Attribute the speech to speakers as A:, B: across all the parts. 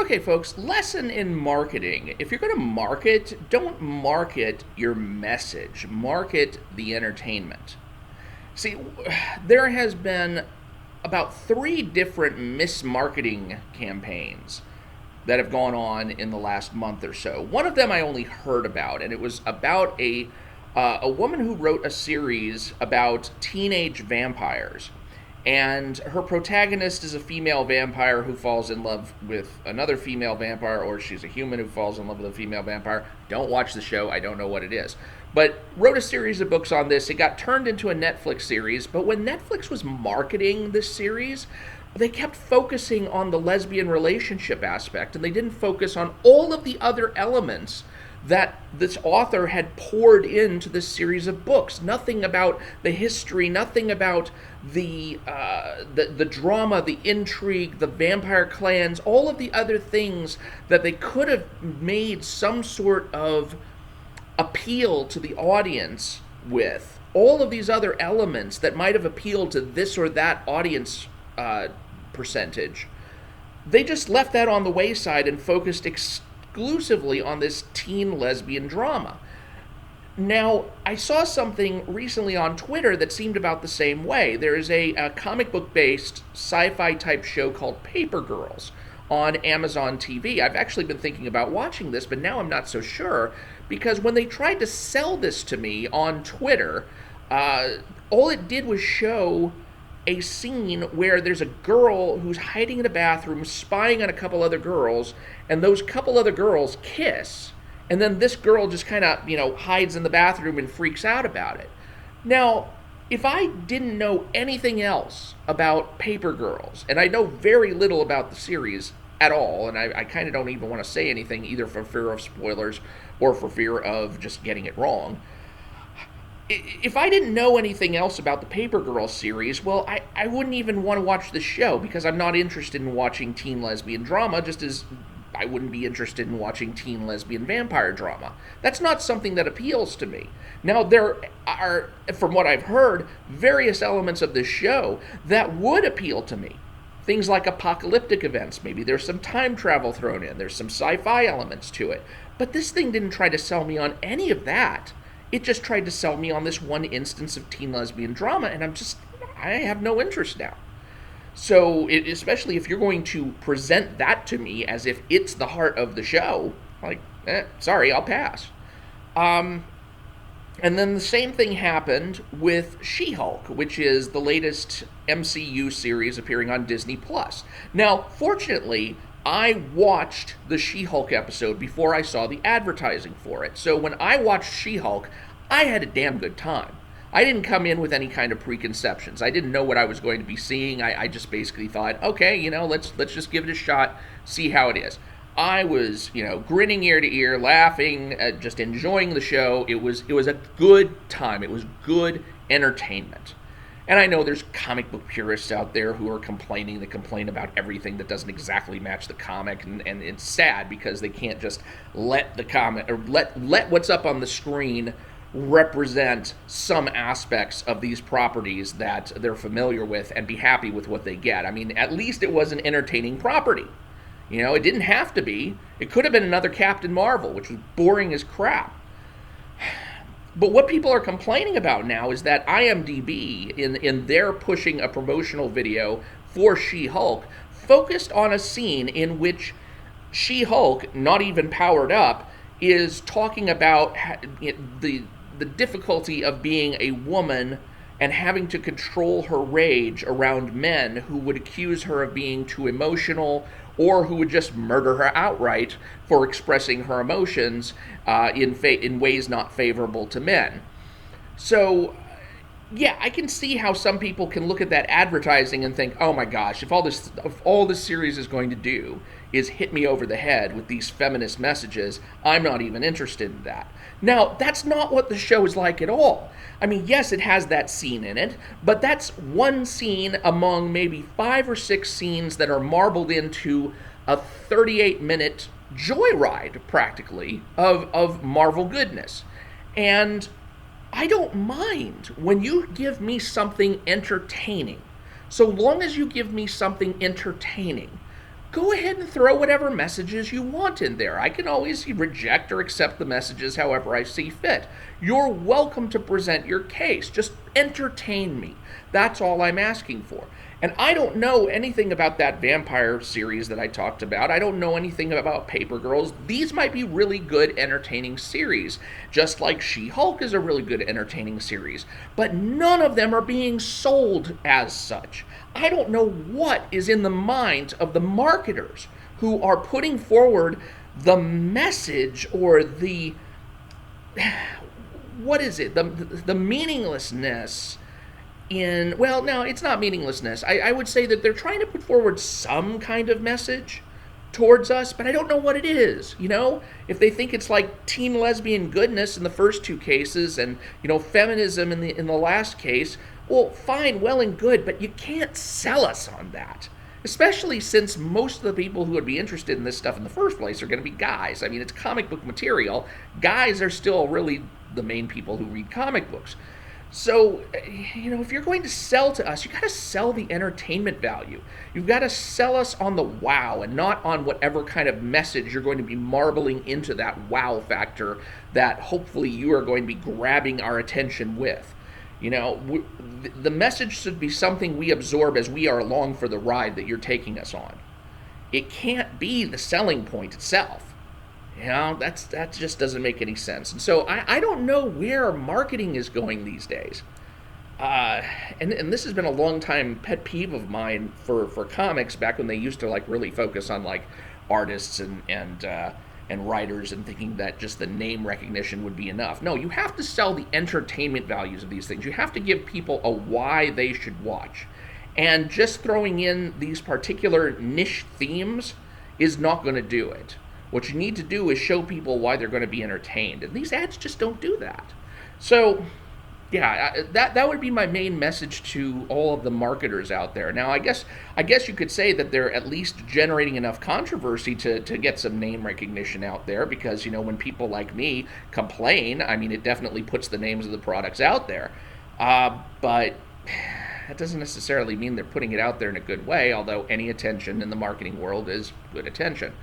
A: Okay, folks, lesson in marketing. If you're going to market, don't market your message, market the entertainment. See, there has been about 3 different mismarketing campaigns that have gone on in the last month or so. One of them I only heard about, and it was about a woman who wrote a series about teenage vampires. And her protagonist is a female vampire who falls in love with another female vampire, or she's a human who falls in love with a female vampire. Don't watch the show, I don't know what it is. But wrote a series of books on this. It got turned into a Netflix series, but when Netflix was marketing this series, they kept focusing on the lesbian relationship aspect, and they didn't focus on all of the other elements that this author had poured into this series of books. Nothing about the history, nothing about the drama, the intrigue, the vampire clans, all of the other things that they could have made some sort of appeal to the audience with. All of these other elements that might have appealed to this or that audience percentage. They just left that on the wayside and focused exclusively on this teen lesbian drama. Now, I saw something recently on Twitter that seemed about the same way. There is a comic book based sci-fi type show called Paper Girls on Amazon TV. I've actually been thinking about watching this, but now I'm not so sure, because when they tried to sell this to me on Twitter, all it did was show a scene where there's a girl who's hiding in a bathroom, spying on a couple other girls, and those couple other girls kiss, and then this girl just kind of, hides in the bathroom and freaks out about it. Now, if I didn't know anything else about Paper Girls, and I know very little about the series at all, and I kind of don't even want to say anything, either for fear of spoilers or for fear of just getting it wrong, if I didn't know anything else about the Paper Girls series, well, I wouldn't even want to watch the show, because I'm not interested in watching teen lesbian drama, just as I wouldn't be interested in watching teen lesbian vampire drama. That's not something that appeals to me. Now, there are, from what I've heard, various elements of this show that would appeal to me. Things like apocalyptic events, maybe there's some time travel thrown in, there's some sci-fi elements to it. But this thing didn't try to sell me on any of that. It just tried to sell me on this one instance of teen lesbian drama, and I have no interest now. So, especially if you're going to present that to me as if it's the heart of the show, sorry, I'll pass. And then the same thing happened with She-Hulk, which is the latest MCU series appearing on Disney+. Now, fortunately, I watched the She-Hulk episode before I saw the advertising for it. So when I watched She-Hulk, I had a damn good time. I didn't come in with any kind of preconceptions. I didn't know what I was going to be seeing. I just basically thought, okay, let's just give it a shot, see how it is. I was, grinning ear to ear, laughing, just enjoying the show. It was a good time. It was good entertainment. And I know there's comic book purists out there who are complaining. They complain about everything that doesn't exactly match the comic, and it's sad because they can't just let the comic, or let what's up on the screen represent some aspects of these properties that they're familiar with and be happy with what they get. I mean, at least it was an entertaining property. It didn't have to be. It could have been another Captain Marvel, which was boring as crap. But what people are complaining about now is that IMDb, in their pushing a promotional video for She-Hulk, focused on a scene in which She-Hulk, not even powered up, is talking about the difficulty of being a woman and having to control her rage around men who would accuse her of being too emotional, or who would just murder her outright for expressing her emotions in ways not favorable to men. So, yeah, I can see how some people can look at that advertising and think, oh my gosh, if all this series is going to do is hit me over the head with these feminist messages, I'm not even interested in that. Now, that's not what the show is like at all. I mean, yes, it has that scene in it, but that's one scene among maybe 5 or 6 scenes that are marbled into a 38-minute joyride, practically, of Marvel goodness. And I don't mind when you give me something entertaining. So long as you give me something entertaining. go ahead and throw whatever messages you want in there. I can always reject or accept the messages however I see fit. You're welcome to present your case. Just entertain me. That's all I'm asking for. And I don't know anything about that vampire series that I talked about. I don't know anything about Paper Girls. These might be really good, entertaining series, just like She-Hulk is a really good, entertaining series. But none of them are being sold as such. I don't know what is in the minds of the marketers who are putting forward the message or the, what is it, the meaninglessness in, well, no, it's not meaninglessness. I would say that they're trying to put forward some kind of message towards us, but I don't know what it is, you know? If they think it's like teen lesbian goodness in the first two cases and, you know, feminism in the last case, well, fine, well and good, but you can't sell us on that. Especially since most of the people who would be interested in this stuff in the first place are going to be guys. I mean, it's comic book material. Guys are still really the main people who read comic books. So, you know, if you're going to sell to us, you got to sell the entertainment value. You've got to sell us on the wow and not on whatever kind of message you're going to be marbling into that wow factor that hopefully you are going to be grabbing our attention with. You know, the message should be something we absorb as we are along for the ride that you're taking us on. It can't be the selling point itself. You know, that just doesn't make any sense. And so I don't know where marketing is going these days. And this has been a long time pet peeve of mine for comics back when they used to like really focus on like artists and writers and thinking that just the name recognition would be enough. No, you have to sell the entertainment values of these things. You have to give people a why they should watch. And just throwing in these particular niche themes is not going to do it. What you need to do is show people why they're going to be entertained. And these ads just don't do that. So, yeah, that would be my main message to all of the marketers out there. Now, I guess you could say that they're at least generating enough controversy to get some name recognition out there because, you know, when people like me complain, I mean, it definitely puts the names of the products out there. But that doesn't necessarily mean they're putting it out there in a good way, although any attention in the marketing world is good attention.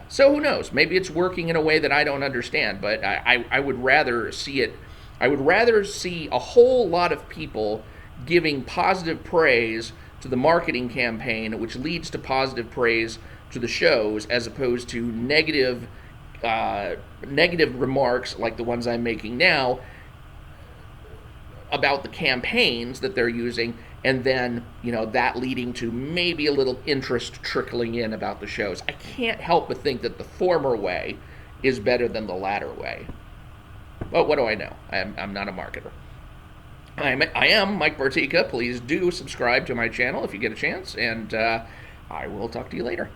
A: So who knows? Maybe it's working in a way that I don't understand, but I would rather see it. I would rather see a whole lot of people giving positive praise to the marketing campaign, which leads to positive praise to the shows, as opposed to negative remarks like the ones I'm making now about the campaigns that they're using, and then, you know, that leading to maybe a little interest trickling in about the shows. I can't help but think that the former way is better than the latter way. But what do I know? I'm not a marketer. I am Mike Bartica. Please do subscribe to my channel if you get a chance, and I will talk to you later.